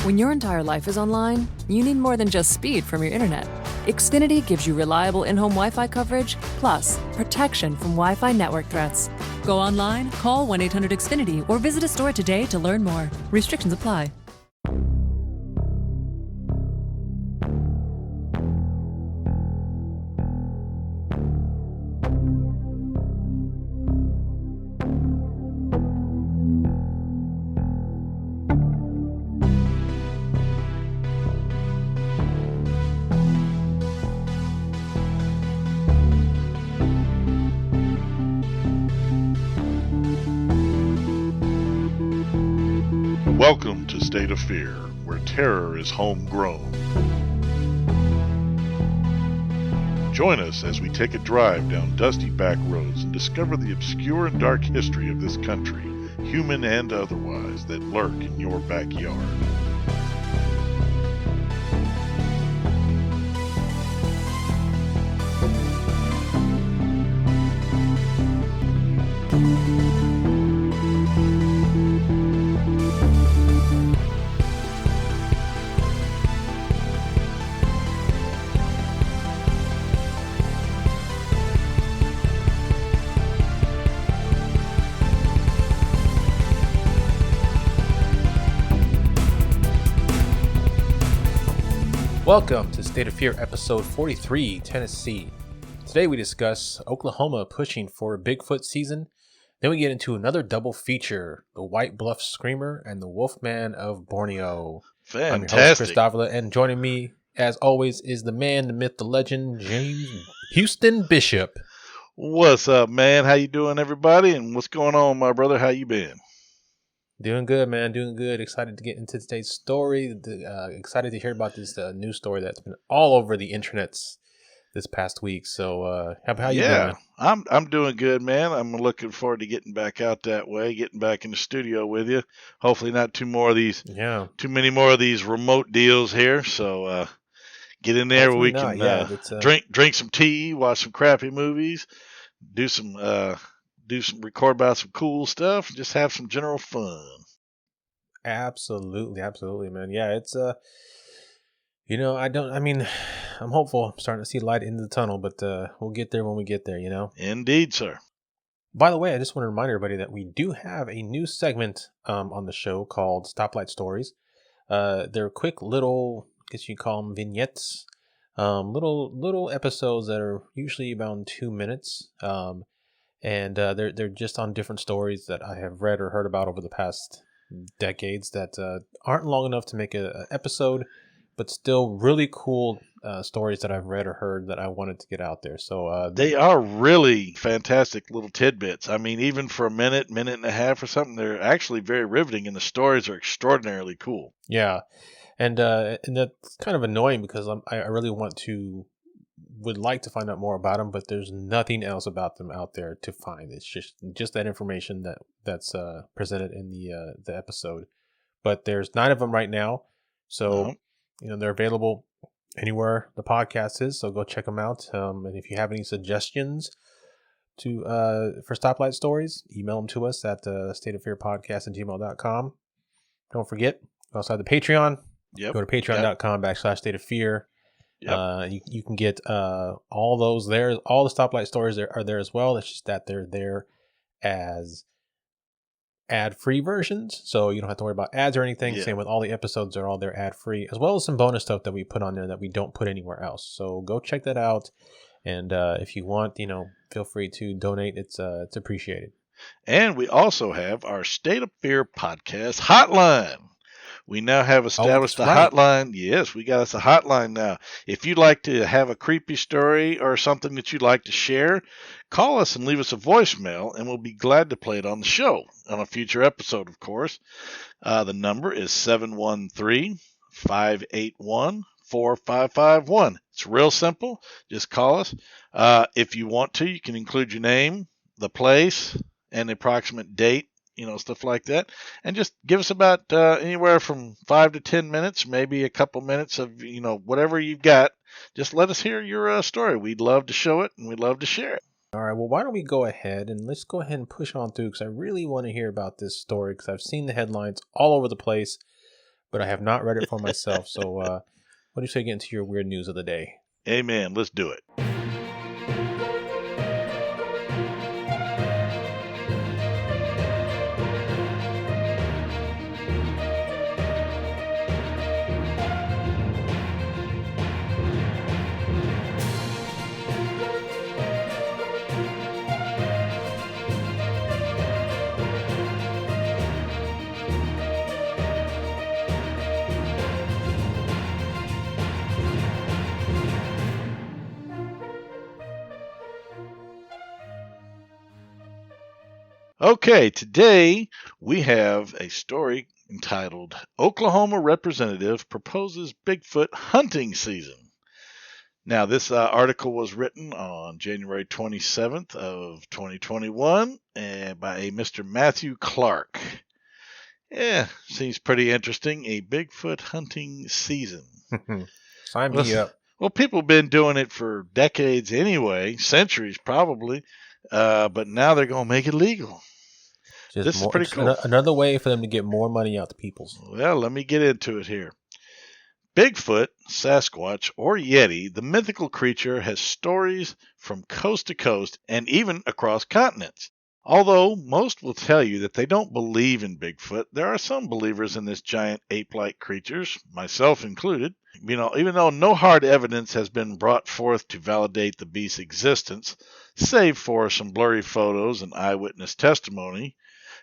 When your entire life is online, you need more than just speed from your internet. Xfinity gives you reliable in-home Wi-Fi coverage, plus protection from Wi-Fi network threats. Go online, call 1-800-XFINITY, or visit a store today to learn more. Restrictions apply. Welcome to State of Fear, where terror is homegrown. Join us as we take a drive down dusty back roads and discover the obscure and dark history of this country, human and otherwise, that lurk in your backyard. Welcome to State of Fear episode 43, Tennessee. Today we discuss Oklahoma pushing for Bigfoot season. Then we get into another double feature, the White Bluffs Screamer and the Wolfman of Borneo. Fantastic. I'm your host, Chris Davila, and joining me, as always, is the man, the myth, the legend, James Houston Bishop. What's up, man? How you doing, everybody? And what's going on, my brother? How you been? Doing good, man. Doing good. Excited to get into today's story. Excited to hear about this news story that's been all over the internets this past week. So, how you doing? I'm doing good, man. I'm looking forward to getting back out that way, getting back in the studio with you. Hopefully, not too many more of these remote deals here. So, get in there where we can drink some tea, watch some crappy movies, record about some cool stuff, and just have some general fun. Absolutely, man. Yeah, it's I'm hopeful. I'm starting to see light into the tunnel, but we'll get there when we get there, you know. Indeed, sir. By the way, I just want to remind everybody that we do have a new segment on the show called Stoplight Stories. They're quick little, I guess you call them vignettes, little episodes that are usually about 2 minutes. And they're just on different stories that I have read or heard about over the past decades that aren't long enough to make an episode, but still really cool stories that I've read or heard that I wanted to get out there. So they are really fantastic little tidbits. I mean, even for a minute and a half or something, they're actually very riveting, and the stories are extraordinarily cool. Yeah, and that's kind of annoying because I really would like to find out more about them, but there's nothing else about them out there to find. It's just that information that's presented in the episode. But there's 9 of them right now, so they're available anywhere the podcast is. So go check them out. And if you have any suggestions for Stoplight Stories, email them to us at stateoffearpodcast@gmail.com. Don't forget, we also have the Patreon. Yep. Go to patreon.com/stateoffear. Yep. You can get all those there. All the Stoplight Stories are there as well. It's just that they're there as ad-free versions, so you don't have to worry about ads or anything. Yeah. Same with all the episodes; they're all there ad-free, as well as some bonus stuff that we put on there that we don't put anywhere else. So go check that out, and if you want, feel free to donate. It's appreciated. And we also have our State of Fear podcast hotline. We now have established a hotline. Yes, we got us a hotline now. If you'd like to have a creepy story or something that you'd like to share, call us and leave us a voicemail, and we'll be glad to play it on the show on a future episode, of course. The number is 713-581-4551. It's real simple. Just call us. If you want to, you can include your name, the place, and the approximate date. Stuff like that. And just give us about anywhere from 5 to 10 minutes, maybe a couple minutes of, whatever you've got. Just let us hear your story. We'd love to show it, and we'd love to share it. All right, well, why don't we go ahead and let's go ahead and push on through, because I really want to hear about this story, because I've seen the headlines all over the place. but I have not read it for myself. So what do you say get into your weird news of the day? Amen. Let's do it. Okay, today we have a story entitled Oklahoma Representative Proposes Bigfoot Hunting Season. Now, this article was written on January 27th of 2021 by a Mr. Matthew Clark. Yeah, seems pretty interesting. A Bigfoot hunting season. Sign me up. Well, people have been doing it for decades anyway, centuries probably, but now they're going to make it legal. This is pretty cool. Another way for them to get more money out to people. Well, let me get into it here. Bigfoot, Sasquatch, or Yeti, the mythical creature, has stories from coast to coast and even across continents. Although most will tell you that they don't believe in Bigfoot, there are some believers in this giant ape-like creatures, myself included. Even though no hard evidence has been brought forth to validate the beast's existence, save for some blurry photos and eyewitness testimony,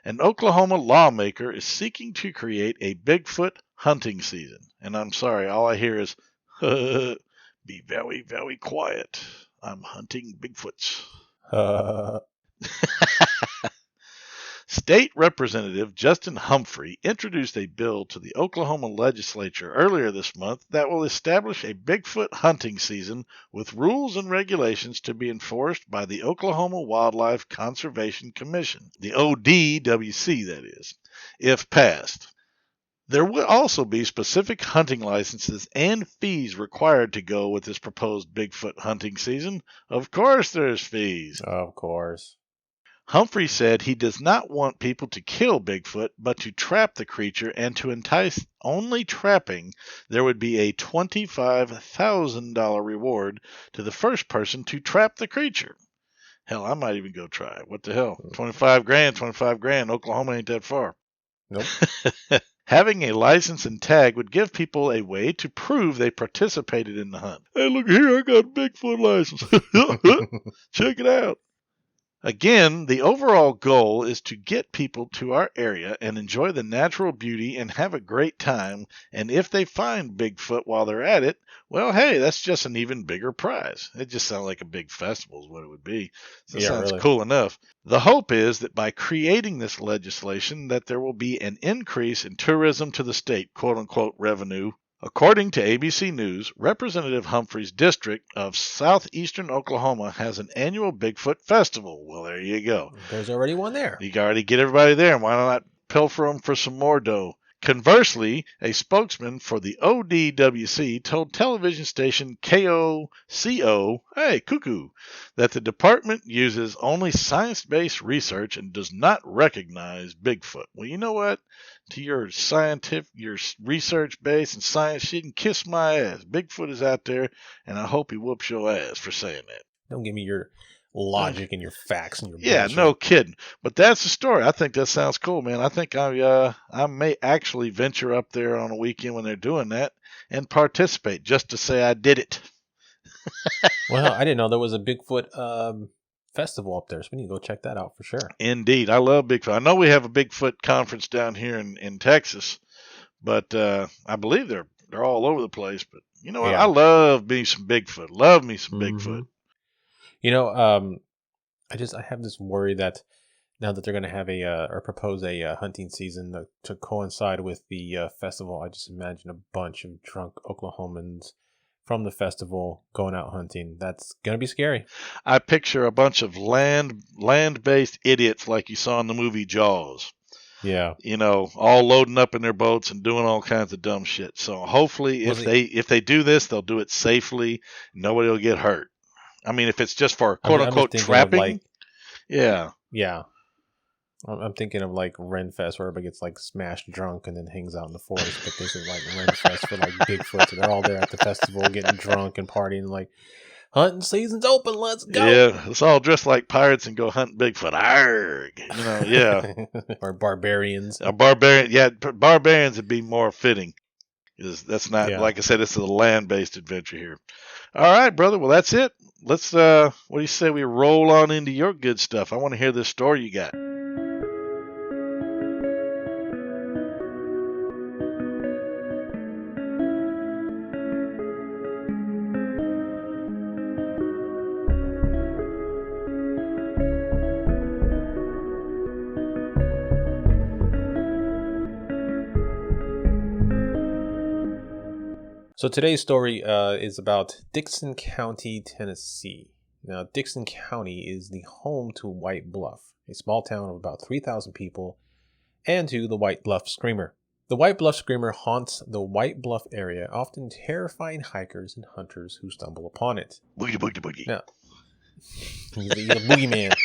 an Oklahoma lawmaker is seeking to create a Bigfoot hunting season. And I'm sorry, all I hear is, be very, very quiet. I'm hunting Bigfoots. State Representative Justin Humphrey introduced a bill to the Oklahoma legislature earlier this month that will establish a Bigfoot hunting season with rules and regulations to be enforced by the Oklahoma Wildlife Conservation Commission, the ODWC that is, if passed. There will also be specific hunting licenses and fees required to go with this proposed Bigfoot hunting season. Of course there's fees. Of course. Humphrey said he does not want people to kill Bigfoot, but to trap the creature, and to entice only trapping, there would be a $25,000 reward to the first person to trap the creature. Hell, I might even go try it. What the hell? 25 grand. Oklahoma ain't that far. Nope. Having a license and tag would give people a way to prove they participated in the hunt. Hey, look here, I got a Bigfoot license. Check it out. Again, the overall goal is to get people to our area and enjoy the natural beauty and have a great time. And if they find Bigfoot while they're at it, well, hey, that's just an even bigger prize. It just sounds like a big festival is what it would be. So it sounds really cool enough. The hope is that by creating this legislation that there will be an increase in tourism to the state, quote-unquote, revenue. According to ABC News, Representative Humphrey's district of southeastern Oklahoma has an annual Bigfoot festival. Well, there you go. There's already one there. You already get everybody there. Why not pilfer them for some more dough? Conversely, a spokesman for the ODWC told television station KOCO, hey, cuckoo, that the department uses only science-based research and does not recognize Bigfoot. Well, you know what? To your research base and science, she can kiss my ass. Bigfoot is out there, and I hope he whoops your ass for saying that. Don't give me your logic and your facts and your bullshit. No kidding. But that's the story. I think that sounds cool, man. I think I may actually venture up there on a weekend when they're doing that and participate just to say I did it. Well, I didn't know there was a Bigfoot festival up there, so we need to go check that out for sure. Indeed. I love Bigfoot. I know we have a Bigfoot conference down here in Texas, but I believe they're all over the place. But you know what? Yeah. I love me some Bigfoot. Love me some Bigfoot. You know, I have this worry that now that they're going to have or propose a hunting season to coincide with the festival, I just imagine a bunch of drunk Oklahomans from the festival going out hunting. That's going to be scary. I picture a bunch of land-based idiots like you saw in the movie Jaws. Yeah. You know, all loading up in their boats and doing all kinds of dumb shit. So hopefully if they do this, they'll do it safely. Nobody will get hurt. I mean, if it's just for quote-unquote trapping, yeah. Yeah. I'm thinking of like Renfest, where everybody gets like smashed drunk and then hangs out in the forest. But this is like Renfest for like Bigfoot. So they're all there at the festival getting drunk and partying, like, hunting season's open, let's go. Yeah, let's all dress like pirates and go hunt Bigfoot. Arrgh. Yeah. Or barbarians. Barbarians would be more fitting. Because that's not, like I said, it's a land-based adventure here. All right, brother. Well, that's it. Let's, what do you say we roll on into your good stuff? I want to hear this story you got. So today's story is about Dickson County, Tennessee. Now, Dickson County is the home to White Bluff, a small town of about 3,000 people, and to the White Bluff Screamer. The White Bluff Screamer haunts the White Bluff area, often terrifying hikers and hunters who stumble upon it. Boogie, boogie, boogie. Now, he's a boogeyman.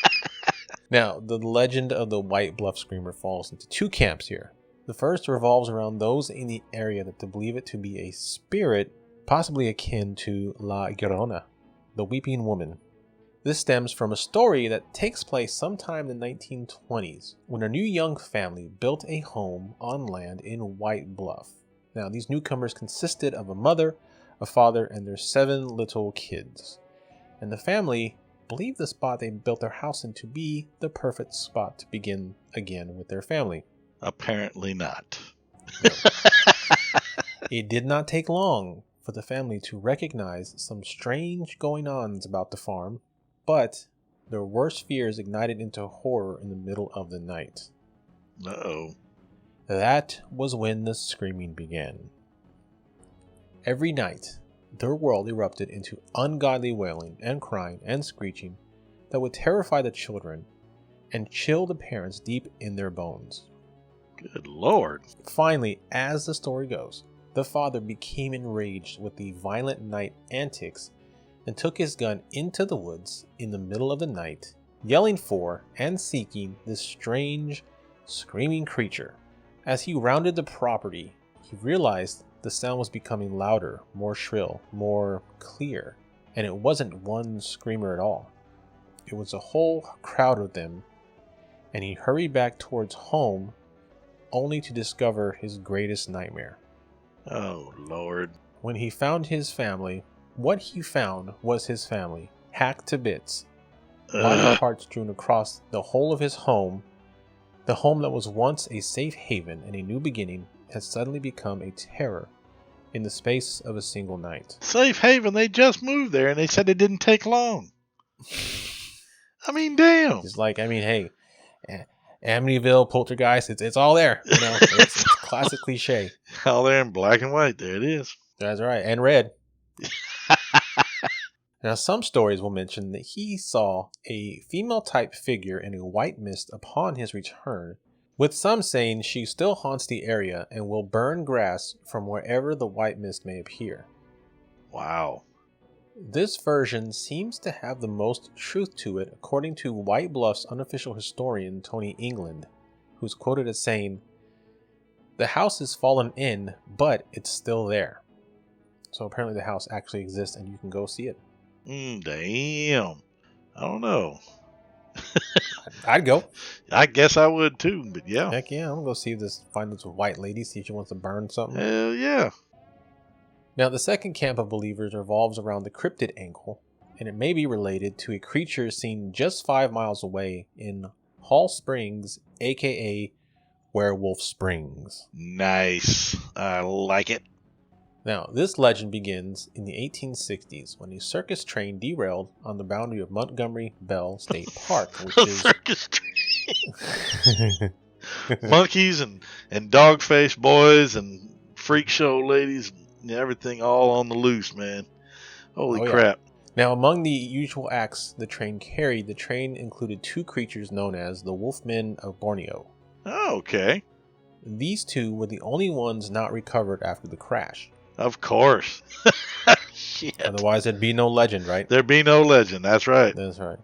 Now, the legend of the White Bluff Screamer falls into two camps here. The first revolves around those in the area that believe it to be a spirit, possibly akin to La Llorona, the Weeping Woman. This stems from a story that takes place sometime in the 1920s, when a new young family built a home on land in White Bluff. Now, these newcomers consisted of a mother, a father, and their 7 little kids. And the family believed the spot they built their house in to be the perfect spot to begin again with their family. Apparently not. It did not take long for the family to recognize some strange going-ons about the farm, but their worst fears ignited into horror in the middle of the night. Uh-oh. That was when the screaming began. Every night, their world erupted into ungodly wailing and crying and screeching that would terrify the children and chill the parents deep in their bones. Good Lord. Finally, as the story goes, the father became enraged with the violent night antics and took his gun into the woods in the middle of the night, yelling for and seeking this strange, screaming creature. As he rounded the property, he realized the sound was becoming louder, more shrill, more clear, and it wasn't one screamer at all. It was a whole crowd of them, and he hurried back towards home, only to discover his greatest nightmare. Oh, Lord. When he found his family, what he found was his family, hacked to bits, body parts strewn across the whole of his home. The home that was once a safe haven and a new beginning has suddenly become a terror in the space of a single night. Safe haven, they just moved there and they said it didn't take long. I mean, damn. It's like, hey, Amityville, Poltergeist, it's all there. It's classic cliche. All there in black and white. There it is. That's right. And red. Now, some stories will mention that he saw a female-type figure in a white mist upon his return, with some saying she still haunts the area and will burn grass from wherever the white mist may appear. Wow. This version seems to have the most truth to it, according to White Bluff's unofficial historian Tony England, who's quoted as saying, "The house is fallen in, but it's still there." So apparently the house actually exists and you can go see it. Damn. I don't know. I'd go. I guess I would too, but yeah. Heck yeah, I'm gonna go find this white lady, see if she wants to burn something. Hell yeah. Now, the second camp of believers revolves around the cryptid angle, and it may be related to a creature seen just 5 miles away in Hall Springs, aka Werewolf Springs. Nice. I like it. Now, this legend begins in the 1860s when a circus train derailed on the boundary of Montgomery Bell State Park, which is circus train. Monkeys and dog-faced boys and freak show ladies and everything all on the loose, man. Holy crap. Now, among the usual acts the train carried, the train included 2 creatures known as the Wolfmen of Borneo. Oh, okay. These 2 were the only ones not recovered after the crash. Of course. Shit. Otherwise, there'd be no legend, right? There'd be no legend. That's right. That's right.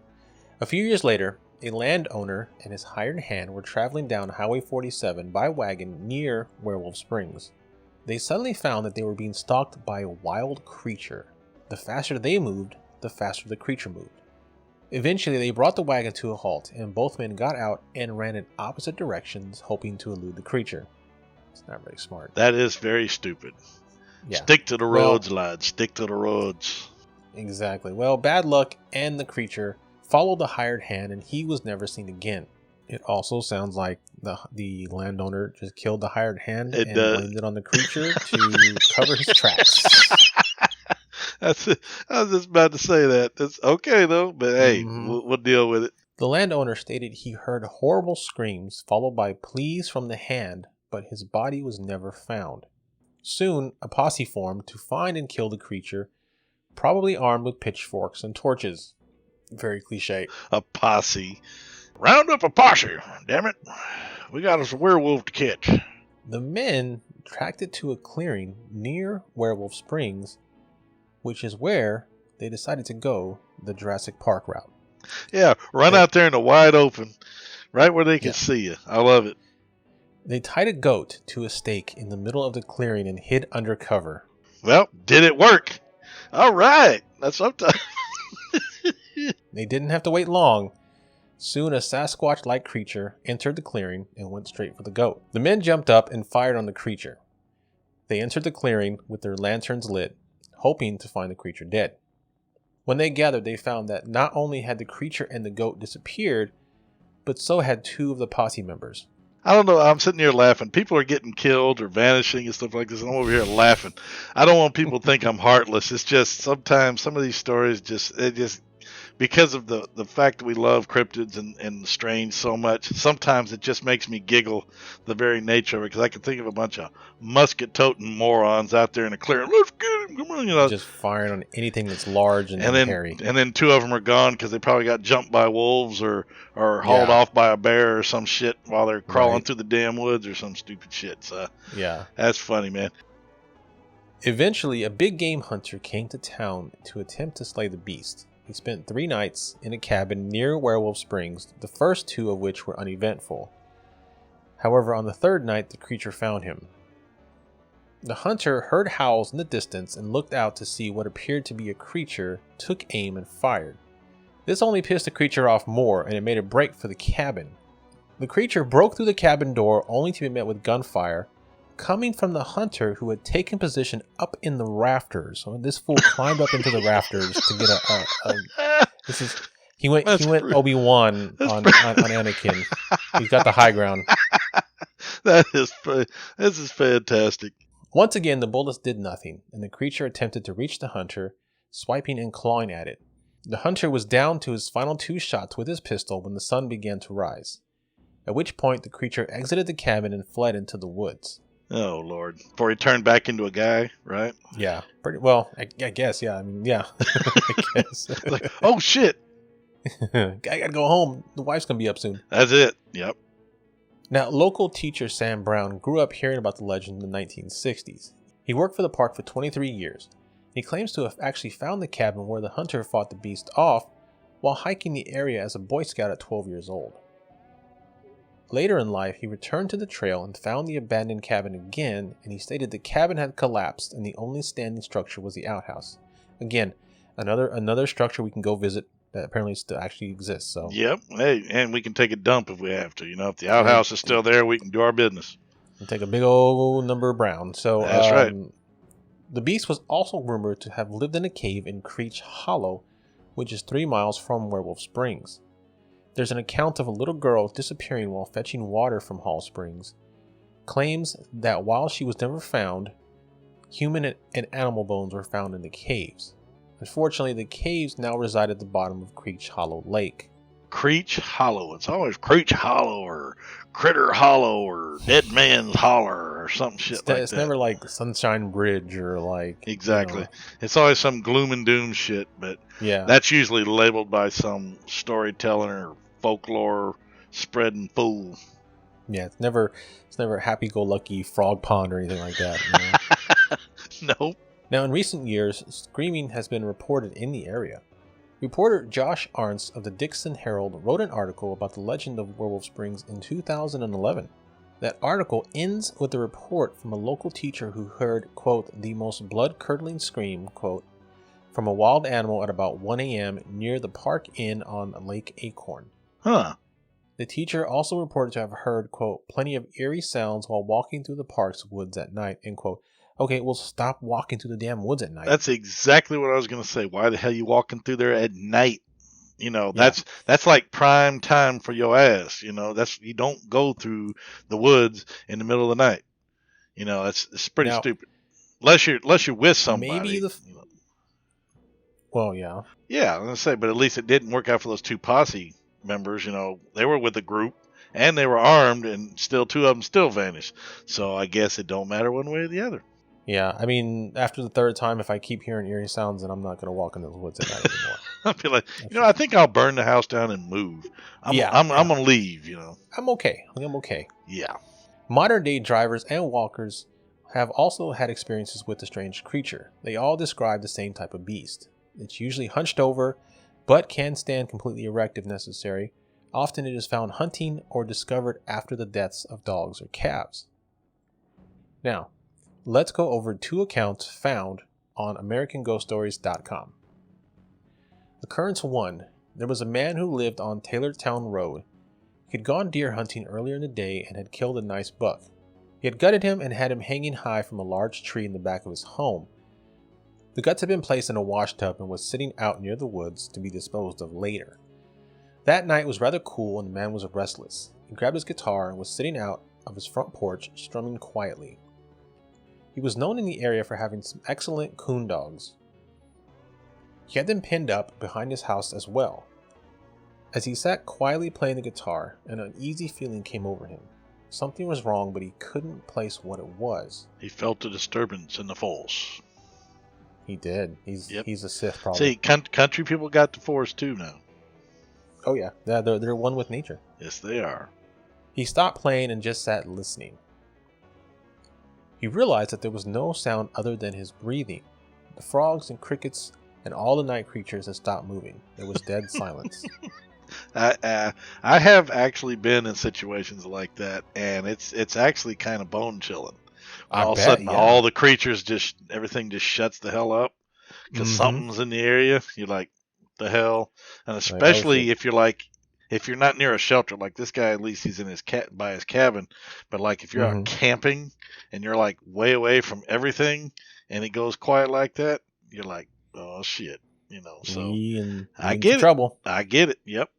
A few years later, A landowner and his hired hand were traveling down Highway 47 by wagon near Werewolf Springs. They suddenly found that they were being stalked by a wild creature. The faster they moved, the faster the creature moved. Eventually, they brought the wagon to a halt, and both men got out and ran in opposite directions, hoping to elude the creature. It's not very smart. That is very stupid. Yeah. Stick to the roads, lads. Stick to the roads. Exactly. Well, bad luck and the creature followed the hired hand, and he was never seen again. It also sounds like the landowner just killed the hired hand and blamed it on the creature to cover his tracks. That's it. I was just about to say that. It's okay, though, but hey, we'll deal with it. The landowner stated he heard horrible screams followed by pleas from the hand, but his body was never found. Soon, a posse formed to find and kill the creature, probably armed with pitchforks and torches. Very cliche. A posse. Round up a posse, damn it. We got us a werewolf to catch. The men tracked it to a clearing near Werewolf Springs, which is where they decided to go the Jurassic Park route. Yeah, run out there in the wide open, right where they can see you. I love it. They tied a goat to a stake in the middle of the clearing and hid under cover. Well, did it work? All right. That's up to... They didn't have to wait long. Soon a Sasquatch-like creature entered the clearing and went straight for the goat. The men jumped up and fired on the creature. They entered the clearing with their lanterns lit, hoping to find the creature dead. When they gathered, they found that not only had the creature and the goat disappeared, but so had two of the posse members. I don't know. I'm sitting here laughing. People are getting killed or vanishing and stuff like this, and I'm over here laughing. I don't want people to think I'm heartless. It's just sometimes some of these stories because of the fact that we love cryptids and the strange so much, sometimes it just makes me giggle, the very nature of it, because I can think of a bunch of musket-toting morons out there in the clearing. Let's get him, come on, just firing on anything that's large and hairy. And then two of them are gone because they probably got jumped by wolves or hauled off by a bear or some shit while they're crawling through the damn woods or some stupid shit. So yeah, that's funny, man. Eventually, a big game hunter came to town to attempt to slay the beast. He spent 3 nights in a cabin near Werewolf Springs, the first 2 of which were uneventful. However, on the 3rd night, the creature found him. The hunter heard howls in the distance and looked out to see what appeared to be a creature, took aim and fired. This only pissed the creature off more, and it made a break for the cabin. The creature broke through the cabin door only to be met with gunfire, coming from the hunter who had taken position up in the rafters. So this fool climbed up into the rafters to get he went Obi-Wan on Anakin. He got the high ground. This is fantastic. Once again, the bullets did nothing, and the creature attempted to reach the hunter, swiping and clawing at it. The hunter was down to his final 2 shots with his pistol when the sun began to rise, at which point the creature exited the cabin and fled into the woods. Oh, Lord. Before he turned back into a guy, right? Yeah. Pretty well, I guess, yeah. I mean, yeah. I guess. Like, oh, shit. I gotta go home. The wife's gonna be up soon. That's it. Yep. Now, local teacher Sam Brown grew up hearing about the legend in the 1960s. He worked for the park for 23 years. He claims to have actually found the cabin where the hunter fought the beast off while hiking the area as a Boy Scout at 12 years old. Later in life, he returned to the trail and found the abandoned cabin again, and he stated the cabin had collapsed and the only standing structure was the outhouse. Again, another structure we can go visit that apparently still actually exists. So yep. Hey, and we can take a dump if we have to. You know, if the outhouse is still there, we can do our business. And take a big old number brown. So that's right. The beast was also rumored to have lived in a cave in Creech Hollow, which is 3 miles from Werewolf Springs. There's an account of a little girl disappearing while fetching water from Hall Springs. Claims that while she was never found, human and animal bones were found in the caves. Unfortunately, the caves now reside at the bottom of Creech Hollow Lake. Creech Hollow. It's always Creech Hollow or Critter Hollow or Dead Man's Holler or some shit like that. It's never like Sunshine Bridge or like... Exactly. It's always some gloom and doom shit, but yeah, that's usually labeled by some storytelling or folklore spreading fool. Yeah, it's never happy-go-lucky frog pond or anything like that. Nope. Now, in recent years, screaming has been reported in the area. Reporter Josh Arntz of the Dixon Herald wrote an article about the legend of Werewolf Springs in 2011. That article ends with a report from a local teacher who heard, quote, the most blood-curdling scream, quote, from a wild animal at about 1 a.m. near the Park Inn on Lake Acorn. Huh. The teacher also reported to have heard, quote, plenty of eerie sounds while walking through the park's woods at night, end quote. Okay, well, stop walking through the damn woods at night. That's exactly what I was going to say. Why the hell you walking through there at night? You know, Yeah. that's like prime time for your ass. You know, you don't go through the woods in the middle of the night. You know, it's pretty stupid. Unless you're with somebody. Maybe you know. Well, yeah. Yeah, I'm going to say, but at least it didn't work out for those two posse members. You know, they were with the group and they were armed, and still two of them still vanished. So I guess it don't matter one way or the other. Yeah, I mean, after the third time, if I keep hearing eerie sounds, then I'm not going to walk in those woods at night anymore. I feel like, I think I'll burn the house down and move. I'm going to leave, I'm okay. I'm okay. Yeah. Modern day drivers and walkers have also had experiences with the strange creature. They all describe the same type of beast. It's usually hunched over, but can stand completely erect if necessary. Often it is found hunting or discovered after the deaths of dogs or calves. Now, let's go over 2 accounts found on AmericanGhostStories.com. Occurrence 1. There was a man who lived on Taylortown Road. He had gone deer hunting earlier in the day and had killed a nice buck. He had gutted him and had him hanging high from a large tree in the back of his home. The guts had been placed in a wash tub and was sitting out near the woods to be disposed of later. That night was rather cool and the man was restless. He grabbed his guitar and was sitting out of his front porch strumming quietly. He was known in the area for having some excellent coon dogs. He had them pinned up behind his house as well. As he sat quietly playing the guitar, an uneasy feeling came over him. Something was wrong, but he couldn't place what it was. He felt a disturbance in the force. He did. He's a Sith, probably. See, country people got the force too now. Oh yeah, they're one with nature. Yes, they are. He stopped playing and just sat listening. He realized that there was no sound other than his breathing. The frogs and crickets and all the night creatures had stopped moving. There was dead silence. I have actually been in situations like that, and it's actually kind of bone chilling. All of a sudden, all the creatures everything just shuts the hell up because something's in the area. You're like, the hell, and especially if you're not near a shelter, like this guy, at least he's in by his cabin. But like if you're out camping and you're like way away from everything, and it goes quiet like that, you're like, oh shit, So I get trouble. I get it. Yep.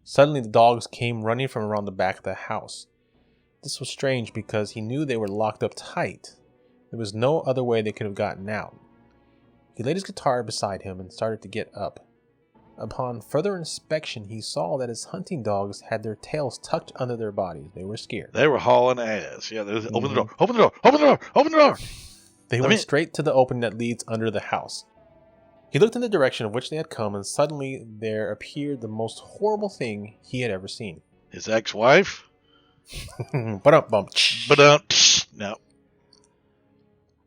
Suddenly, the dogs came running from around the back of the house. This was strange because he knew they were locked up tight. There was no other way they could have gotten out. He laid his guitar beside him and started to get up. Upon further inspection, he saw that his hunting dogs had their tails tucked under their bodies. They were scared. They were hauling ass. Yeah, open the door, open the door, open the door, open the door. They went straight to the opening that leads under the house. He looked in the direction of which they had come, and suddenly there appeared the most horrible thing he had ever seen. His ex-wife? Ba-dum-bum. No.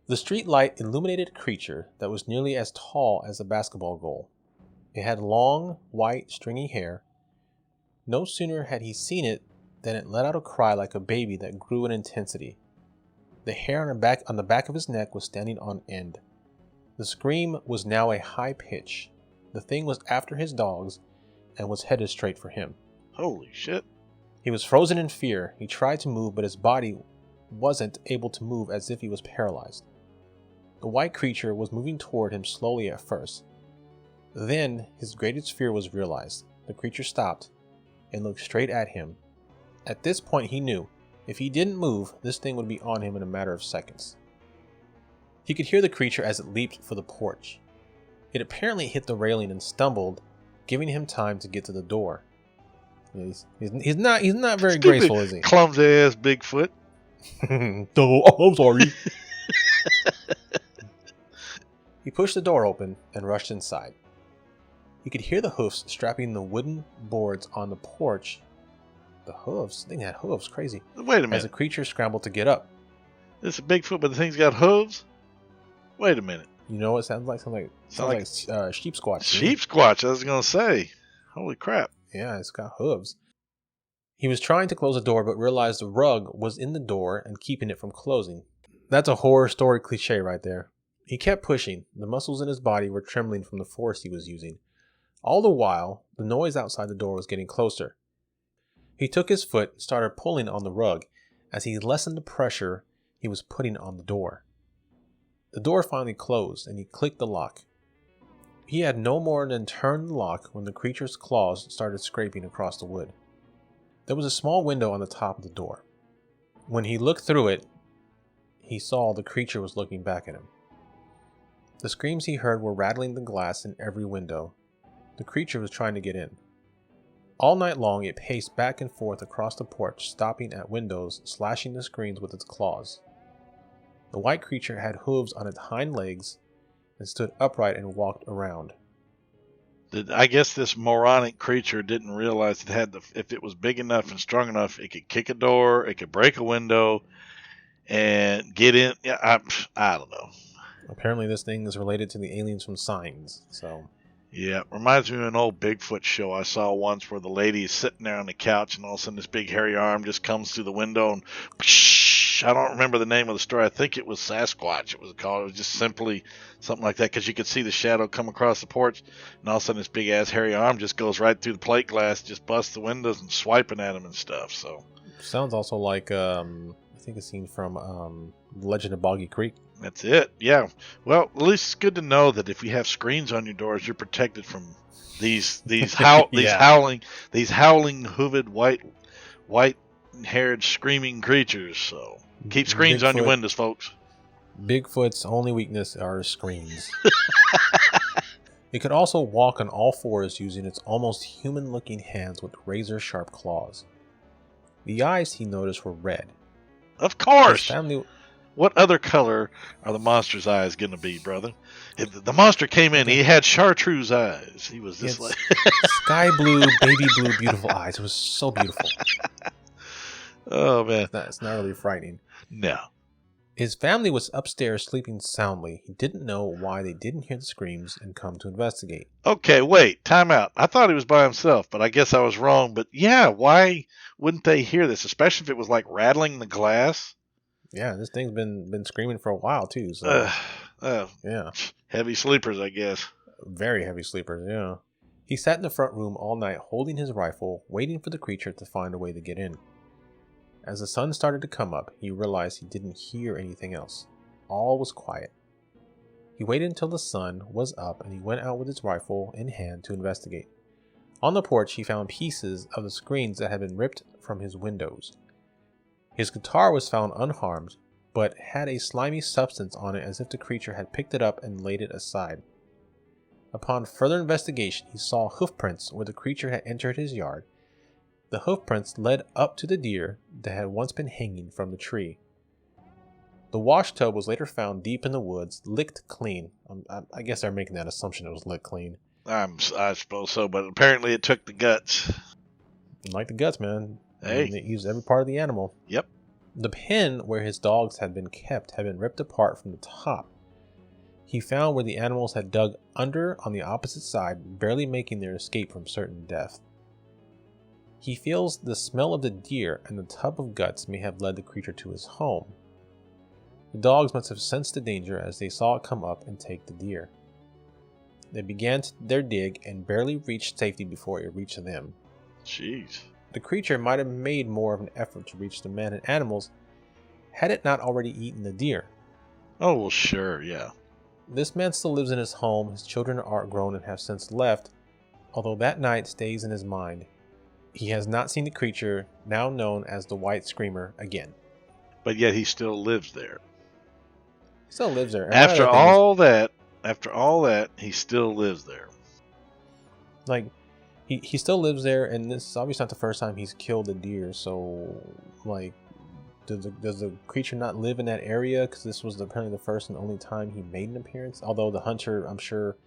The street light illuminated a creature that was nearly as tall as a basketball goal. It had long, white, stringy hair. No sooner had he seen it than it let out a cry like a baby that grew in intensity. The hair on the back of his neck was standing on end. The scream was now a high pitch. The thing was after his dogs and was headed straight for him. Holy shit. He was frozen in fear. He tried to move, but his body wasn't able to move, as if he was paralyzed. The white creature was moving toward him slowly at first. Then his greatest fear was realized. The creature stopped and looked straight at him. At this point he knew, if he didn't move, this thing would be on him in a matter of seconds. He could hear the creature as it leaped for the porch. It apparently hit the railing and stumbled, giving him time to get to the door. He's not very graceful, is he? Clumsy ass Bigfoot. I'm sorry. He pushed the door open and rushed inside. He could hear the hoofs strapping the wooden boards on the porch. The hooves? The thing had hooves. Crazy. Wait a minute. As the creature scrambled to get up. This is a Bigfoot, but the thing's got hooves? Wait a minute. You know what it sounds like? Sounds like sheep squatch. Sheep squatch, I was going to say. Holy crap. Yeah, it's got hooves. He was trying to close the door, but realized the rug was in the door and keeping it from closing. That's a horror story cliche right there. He kept pushing. The muscles in his body were trembling from the force he was using. All the while, the noise outside the door was getting closer. He took his foot and started pulling on the rug as he lessened the pressure he was putting on the door. The door finally closed and he clicked the lock. He had no more than turned the lock when the creature's claws started scraping across the wood. There was a small window on the top of the door. When he looked through it, he saw the creature was looking back at him. The screams he heard were rattling the glass in every window. The creature was trying to get in. All night long it paced back and forth across the porch, stopping at windows, slashing the screens with its claws. The white creature had hooves on its hind legs and stood upright and walked around. I guess this moronic creature didn't realize it had if it was big enough and strong enough, it could kick a door, it could break a window, and get in. Yeah, I don't know. Apparently this thing is related to the aliens from Sightings, so... Yeah, reminds me of an old Bigfoot show I saw once where the lady is sitting there on the couch and all of a sudden this big hairy arm just comes through the window and I don't remember the name of the story. I think it was Sasquatch it was called. It was just simply something like that because you could see the shadow come across the porch and all of a sudden this big ass hairy arm just goes right through the plate glass, just busts the windows and swiping at them and stuff. So sounds also like I think a scene from Legend of Boggy Creek. That's it. Yeah. Well, at least it's good to know that if you have screens on your doors, you're protected from these howling hooved white-haired screaming creatures. So keep screens on your windows, folks. Bigfoot's only weakness are screens. It could also walk on all fours using its almost human-looking hands with razor-sharp claws. The eyes, he noticed, were red. Of course. His family... What other color are the monster's eyes going to be, brother? If the monster came in, he had chartreuse eyes. He was just like... sky blue, baby blue, beautiful eyes. It was so beautiful. Oh, man. It's not really frightening. No. His family was upstairs sleeping soundly. He didn't know why they didn't hear the screams and come to investigate. Okay, wait. Time out. I thought he was by himself, but I guess I was wrong. But yeah, why wouldn't they hear this? Especially if it was like rattling the glass. Yeah, this thing's been screaming for a while, too. So, yeah. Heavy sleepers, I guess. Very heavy sleepers, yeah. He sat in the front room all night holding his rifle, waiting for the creature to find a way to get in. As the sun started to come up, he realized he didn't hear anything else. All was quiet. He waited until the sun was up and he went out with his rifle in hand to investigate. On the porch, he found pieces of the screens that had been ripped from his windows. His guitar was found unharmed, but had a slimy substance on it as if the creature had picked it up and laid it aside. Upon further investigation, he saw hoofprints where the creature had entered his yard. The hoofprints led up to the deer that had once been hanging from the tree. The wash tub was later found deep in the woods, licked clean. I guess they're making that assumption it was licked clean. I suppose so, but apparently it took the guts. Like the guts, man. Hey. It used every part of the animal. Yep. The pen where his dogs had been kept had been ripped apart from the top. He found where the animals had dug under on the opposite side, barely making their escape from certain death. He feels the smell of the deer and the tub of guts may have led the creature to his home. The dogs must have sensed the danger as they saw it come up and take the deer. They began their dig and barely reached safety before it reached them. Jeez. The creature might have made more of an effort to reach the man and animals had it not already eaten the deer. Oh, well, sure, yeah. This man still lives in his home. His children are grown and have since left, although that night stays in his mind. He has not seen the creature, now known as the White Screamer, again. But yet he still lives there. He still lives there. After all that, he still lives there. Like, he still lives there, and this is obviously not the first time he's killed a deer, so, like, does the creature not live in that area? Because this was apparently the first and only time he made an appearance. Although the hunter, I'm sure,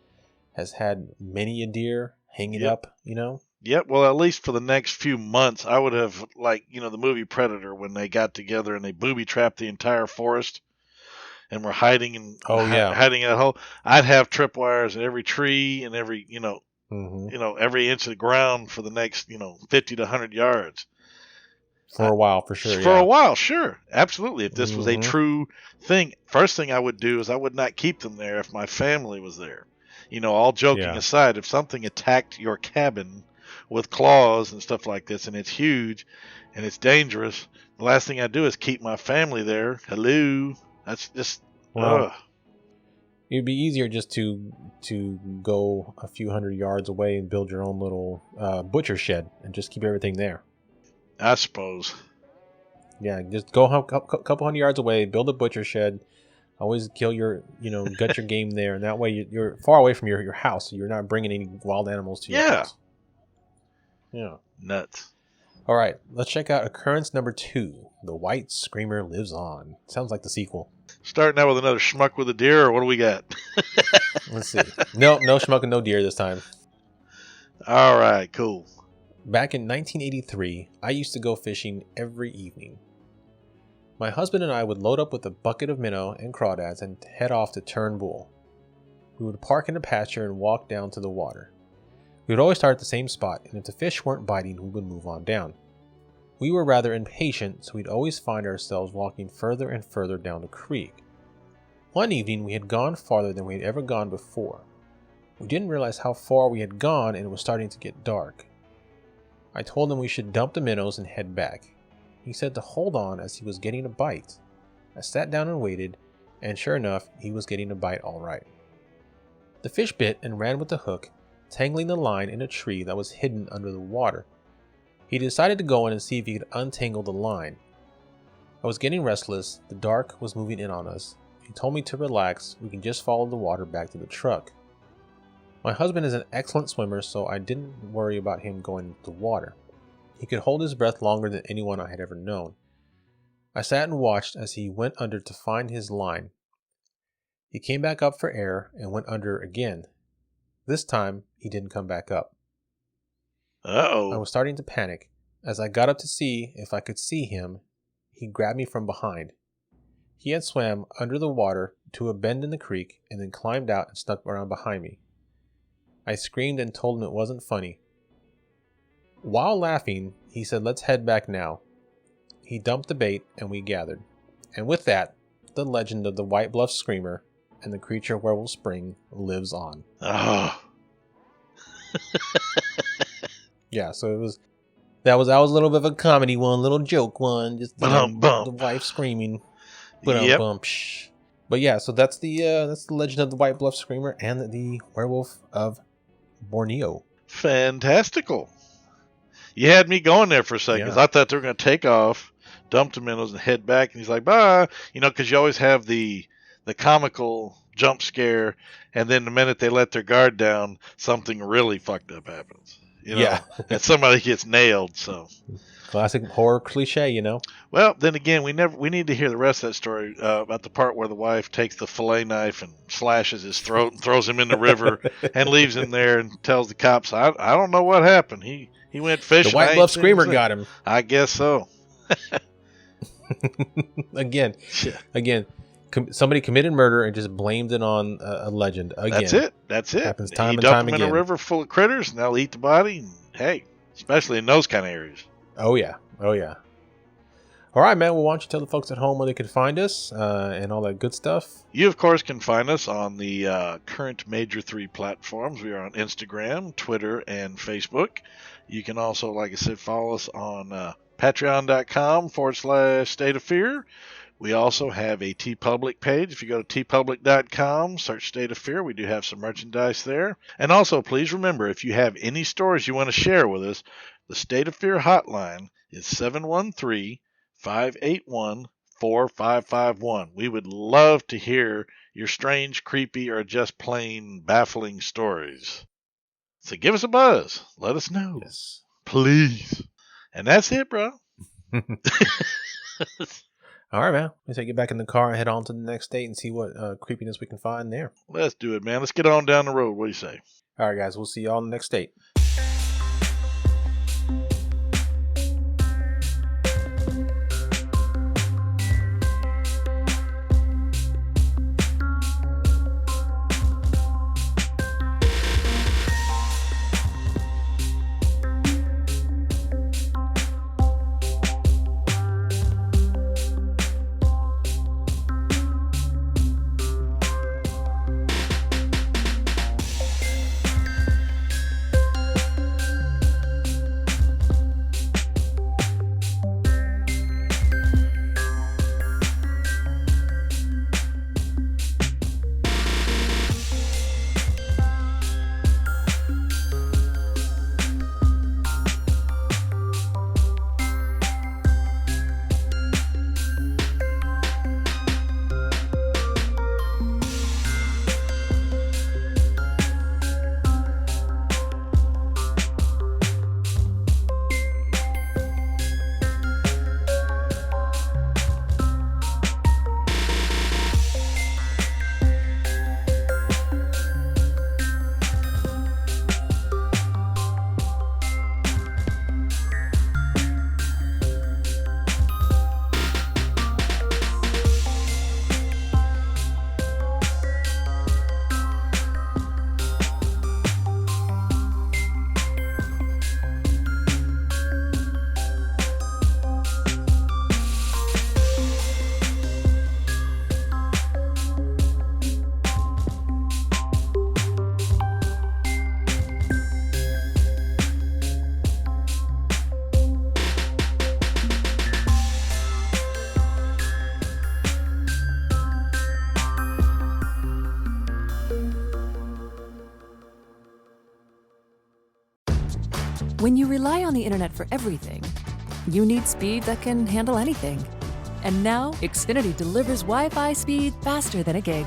has had many a deer hanging up, you know? Yep, well, at least for the next few months, I would have, like, the movie Predator, when they got together and they booby-trapped the entire forest. and we're hiding in yeah. hiding in a hole, I'd have tripwires in every tree and every Mm-hmm. every inch of the ground for the next 50 to 100 yards. For a while, for sure. For Yeah. a while, sure, absolutely. If this was a Mm-hmm. true thing, first thing I would do is I would not keep them there if my family was there. All joking Yeah. aside, if something attacked your cabin with claws and stuff like this, and it's huge and it's dangerous, the last thing I do is keep my family there. Hello, that's just Well, it'd be easier just to go a few hundred yards away and build your own little butcher shed and just keep everything there. I suppose. Yeah, just go a couple hundred yards away, build a butcher shed. Always kill your, gut your game there, and that way you're far away from your house, so you're not bringing any wild animals to your house. Yeah. Nuts. All right, let's check out occurrence number 2. The White Screamer Lives On. Sounds like the sequel. Starting out with another schmuck with a deer, or what do we got? Let's see. No schmuck and no deer this time. All right, cool. Back in 1983, I used to go fishing every evening. My husband and I would load up with a bucket of minnow and crawdads and head off to Turnbull. We would park in a pasture and walk down to the water. We would always start at the same spot, and if the fish weren't biting, we would move on down. We were rather impatient, so we'd always find ourselves walking further and further down the creek. One evening, we had gone farther than we had ever gone before. We didn't realize how far we had gone, and it was starting to get dark. I told him we should dump the minnows and head back. He said to hold on as he was getting a bite. I sat down and waited, and sure enough, he was getting a bite all right. The fish bit and ran with the hook, tangling the line in a tree that was hidden under the water. He decided to go in and see if he could untangle the line. I was getting restless, the dark was moving in on us. He told me to relax, we can just follow the water back to the truck. My husband is an excellent swimmer, so I didn't worry about him going into the water. He could hold his breath longer than anyone I had ever known. I sat and watched as he went under to find his line. He came back up for air and went under again. This time, he didn't come back up. Uh-oh. I was starting to panic. As I got up to see if I could see him, he grabbed me from behind. He had swam under the water to a bend in the creek and then climbed out and snuck around behind me. I screamed and told him it wasn't funny. While laughing, he said, "Let's head back now." He dumped the bait and we gathered. And with that, the legend of the White Bluffs Screamer and the creature Werewolf Spring lives on. Oh. Yeah, so that was a little bit of a comedy one, little joke one, just the wife screaming. Yep. But yeah, so that's the legend of the White Bluff Screamer and the Werewolf of Borneo. Fantastical. You had me going there for a second because Yeah. I thought they were going to take off, dump the minnows, and head back. And he's like, bye. Because you always have the comical jump scare, and then the minute they let their guard down, something really fucked up happens. Yeah. And somebody gets nailed. So Classic horror cliche, Well, then again, we need to hear the rest of that story about the part where the wife takes the fillet knife and slashes his throat and throws him in the river and leaves him there and tells the cops, I don't know what happened. He went fishing. The White Bluff Screamer got him. I guess so. Again, somebody committed murder and just blamed it on a legend. Again, That's it. Happens time you and dump time them again. in a river full of critters, and they'll eat the body. And hey, especially in those kind of areas. Oh yeah. All right, man. Well, why don't you tell the folks at home where they can find us and all that good stuff? You, of course, can find us on the current major 3 platforms. We are on Instagram, Twitter, and Facebook. You can also, like I said, follow us on patreon.com/State of Fear. We also have a TeePublic page. If you go to tpublic.com, search State of Fear, we do have some merchandise there. And also, please remember, if you have any stories you want to share with us, the State of Fear hotline is 713-581-4551. We would love to hear your strange, creepy, or just plain baffling stories. So give us a buzz. Let us know. Yes. Please. And that's it, bro. All right, man. Let's get back in the car and head on to the next state and see what creepiness we can find there. Let's do it, man. Let's get on down the road. What do you say? All right, guys. We'll see y'all in the next state. When you rely on the internet for everything, you need speed that can handle anything. And now, Xfinity delivers Wi-Fi speed faster than a gig.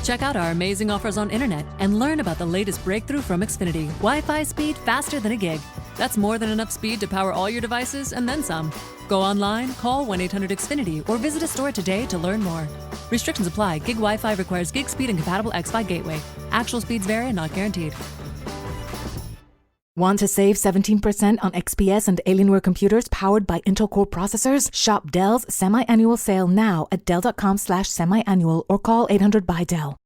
Check out our amazing offers on internet and learn about the latest breakthrough from Xfinity. Wi-Fi speed faster than a gig. That's more than enough speed to power all your devices and then some. Go online, call 1-800-XFINITY, or visit a store today to learn more. Restrictions apply. Gig Wi-Fi requires gig speed and compatible X-Fi gateway. Actual speeds vary and not guaranteed. Want to save 17% on XPS and Alienware computers powered by Intel Core processors? Shop Dell's semi-annual sale now at Dell.com/semi-annual or call 800-BUY-DELL.